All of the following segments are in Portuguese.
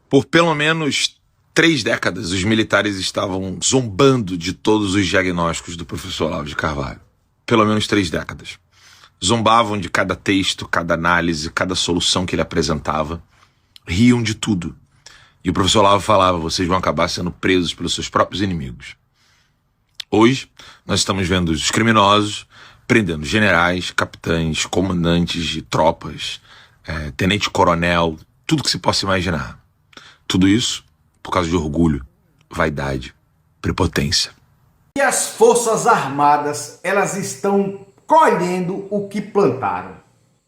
Por pelo menos 3 décadas, os militares estavam zombando de todos os diagnósticos do professor Olavo de Carvalho. Pelo menos 3 décadas. Zombavam de cada texto, cada análise, cada solução que ele apresentava. Riam de tudo. E o professor Olavo falava: vocês vão acabar sendo presos pelos seus próprios inimigos. Hoje, nós estamos vendo os criminosos prendendo generais, capitães, comandantes de tropas, tenente-coronel, tudo que se possa imaginar. Tudo isso por causa de orgulho, vaidade, prepotência. E as Forças Armadas, elas estão colhendo o que plantaram.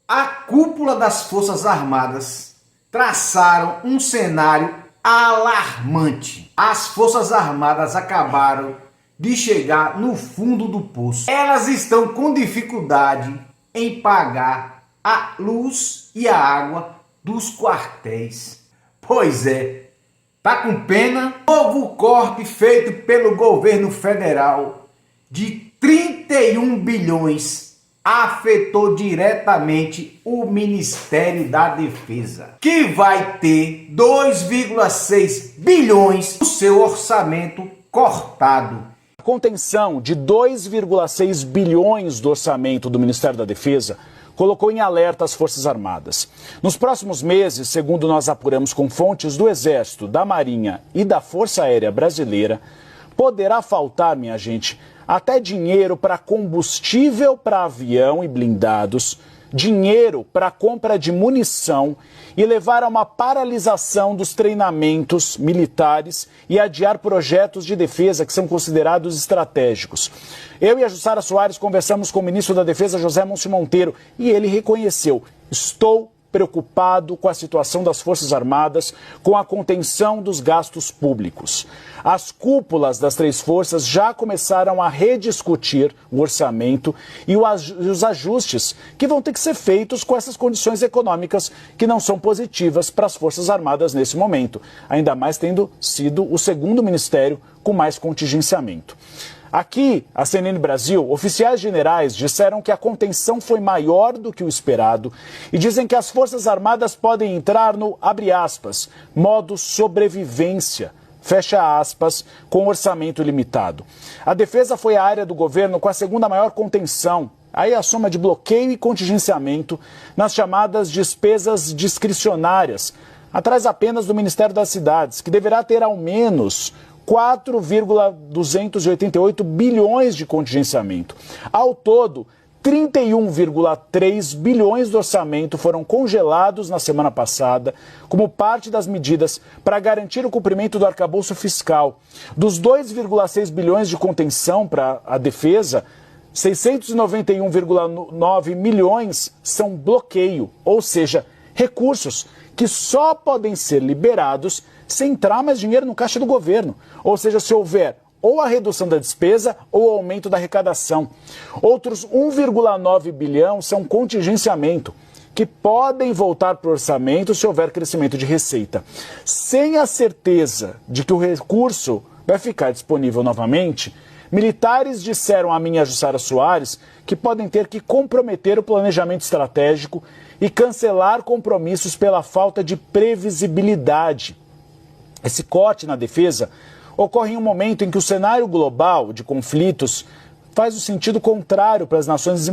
A cúpula das Forças Armadas traçaram um cenário alarmante. As Forças Armadas acabaram de chegar no fundo do poço. Elas estão com dificuldade em pagar a luz e a água dos quartéis. Pois é, tá com pena? Novo corte feito pelo governo federal de 31 bilhões afetou diretamente o Ministério da Defesa, que vai ter 2,6 bilhões do seu orçamento cortado. A contenção de 2,6 bilhões do orçamento do Ministério da Defesa colocou em alerta as Forças Armadas. Nos próximos meses, segundo nós apuramos com fontes do Exército, da Marinha e da Força Aérea Brasileira, poderá faltar, minha gente, até dinheiro para combustível para avião e blindados, dinheiro para compra de munição e levar a uma paralisação dos treinamentos militares e adiar projetos de defesa que são considerados estratégicos. Eu e a Jussara Soares conversamos com o ministro da Defesa, José Múcio Monteiro, e ele reconheceu: estou preocupado com a situação das Forças Armadas, com a contenção dos gastos públicos. As cúpulas das 3 forças já começaram a rediscutir o orçamento e os ajustes que vão ter que ser feitos com essas condições econômicas que não são positivas para as Forças Armadas nesse momento, ainda mais tendo sido o segundo ministério com mais contingenciamento. Aqui, a CNN Brasil, oficiais generais disseram que a contenção foi maior do que o esperado e dizem que as Forças Armadas podem entrar no, abre aspas, modo sobrevivência, fecha aspas, com orçamento limitado. A defesa foi a área do governo com a segunda maior contenção, aí a soma de bloqueio e contingenciamento nas chamadas despesas discricionárias, atrás apenas do Ministério das Cidades, que deverá ter ao menos 4,288 bilhões de contingenciamento. Ao todo, 31,3 bilhões do orçamento foram congelados na semana passada como parte das medidas para garantir o cumprimento do arcabouço fiscal. Dos 2,6 bilhões de contenção para a defesa, 691,9 milhões são bloqueio, ou seja, recursos que só podem ser liberados se entrar mais dinheiro no caixa do governo, ou seja, se houver ou a redução da despesa ou o aumento da arrecadação. Outros 1,9 bilhão são contingenciamento, que podem voltar para o orçamento se houver crescimento de receita. Sem a certeza de que o recurso vai ficar disponível novamente, militares disseram a mim e a Jussara Soares que podem ter que comprometer o planejamento estratégico e cancelar compromissos pela falta de previsibilidade. Esse corte na defesa ocorre em um momento em que o cenário global de conflitos faz o sentido contrário para as nações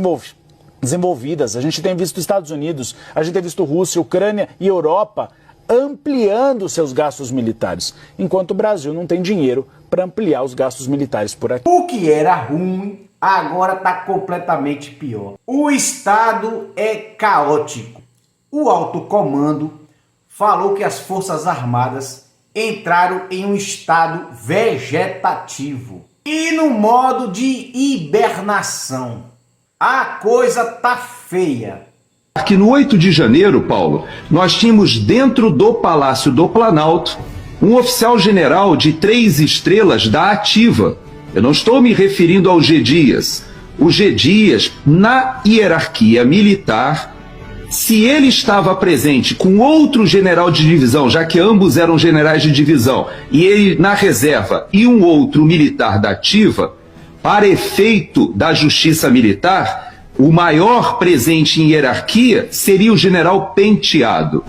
desenvolvidas. A gente tem visto Estados Unidos, a gente tem visto Rússia, Ucrânia e Europa ampliando seus gastos militares, enquanto o Brasil não tem dinheiro para ampliar os gastos militares por aqui. O que era ruim agora está completamente pior. O Estado é caótico. O alto comando falou que as Forças Armadas entraram em um estado vegetativo e no modo de hibernação. A coisa tá feia. Que no 8 de janeiro, Paulo, nós tínhamos dentro do Palácio do Planalto um oficial general de 3 estrelas da Ativa. Eu não estou me referindo ao G. Dias. O G. Dias, na hierarquia militar, se ele estava presente com outro general de divisão, já que ambos eram generais de divisão, e ele na reserva e um outro militar da Ativa, para efeito da justiça militar, o maior presente em hierarquia seria o general Penteado.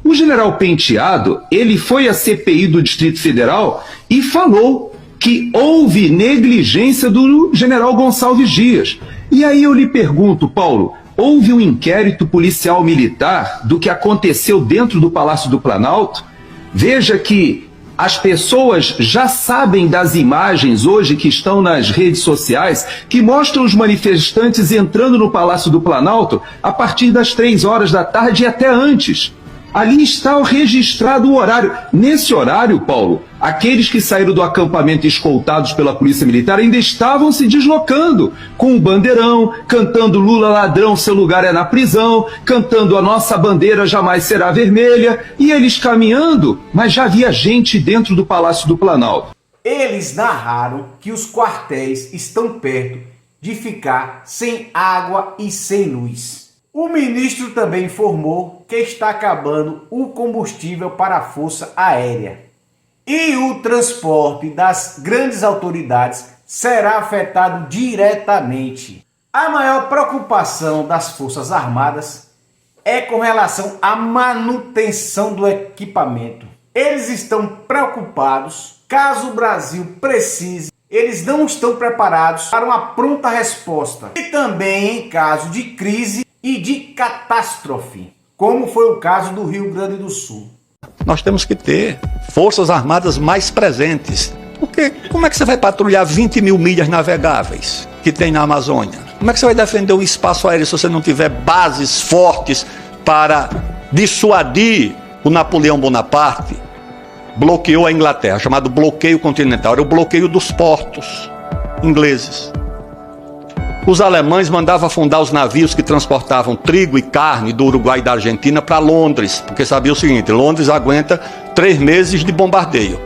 O general Penteado, ele foi à CPI do Distrito Federal e falou que houve negligência do general Gonçalves Dias. E aí eu lhe pergunto, Paulo, houve um inquérito policial militar do que aconteceu dentro do Palácio do Planalto? Veja que as pessoas já sabem das imagens hoje que estão nas redes sociais que mostram os manifestantes entrando no Palácio do Planalto a partir das 3 horas da tarde e até antes. Ali está registrado o horário. Nesse horário, Paulo, aqueles que saíram do acampamento escoltados pela Polícia Militar ainda estavam se deslocando, com o bandeirão, cantando Lula ladrão, seu lugar é na prisão, cantando a nossa bandeira jamais será vermelha, e eles caminhando, mas já havia gente dentro do Palácio do Planalto. Eles narraram que os quartéis estão perto de ficar sem água e sem luz. O ministro também informou que está acabando o combustível para a Força Aérea e o transporte das grandes autoridades será afetado diretamente. A maior preocupação das Forças Armadas é com relação à manutenção do equipamento. Eles estão preocupados caso o Brasil precise. Eles não estão preparados para uma pronta resposta e também em caso de crise e de catástrofe, como foi o caso do Rio Grande do Sul. Nós temos que ter forças armadas mais presentes. Porque como é que você vai patrulhar 20 mil milhas navegáveis que tem na Amazônia? Como é que você vai defender o espaço aéreo se você não tiver bases fortes para dissuadir o Napoleão Bonaparte? Bloqueou a Inglaterra, chamado bloqueio continental, era o bloqueio dos portos ingleses. Os alemães mandavam afundar os navios que transportavam trigo e carne do Uruguai e da Argentina para Londres, porque sabia o seguinte, Londres aguenta 3 meses de bombardeio.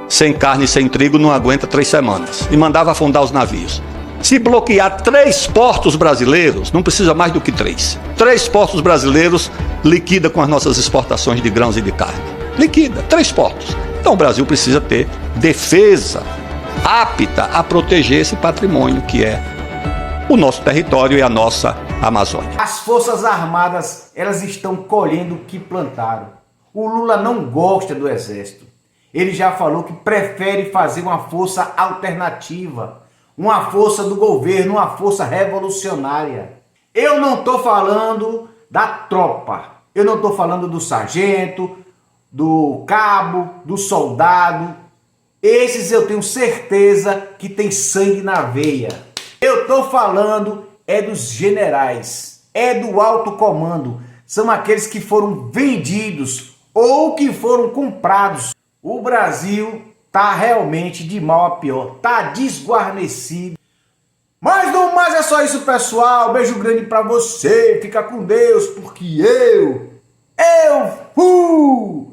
Sem carne e sem trigo não aguenta 3 semanas. E mandava afundar os navios. Se bloquear 3 portos brasileiros, não precisa mais do que 3. 3 portos brasileiros liquida com as nossas exportações de grãos e de carne. Liquida, 3 portos. Então o Brasil precisa ter defesa apta a proteger esse patrimônio que é o nosso território e a nossa Amazônia. As Forças Armadas, elas estão colhendo o que plantaram. O Lula não gosta do Exército. Ele já falou que prefere fazer uma força alternativa, uma força do governo, uma força revolucionária. Eu não estou falando da tropa, eu não estou falando do sargento, do cabo, do soldado. Esses eu tenho certeza que tem sangue na veia. Eu estou falando é dos generais, é do alto comando. São aqueles que foram vendidos ou que foram comprados. O Brasil está realmente de mal a pior, está desguarnecido. Mas no mais é só isso, pessoal. Beijo grande para você, fica com Deus, porque eu fui!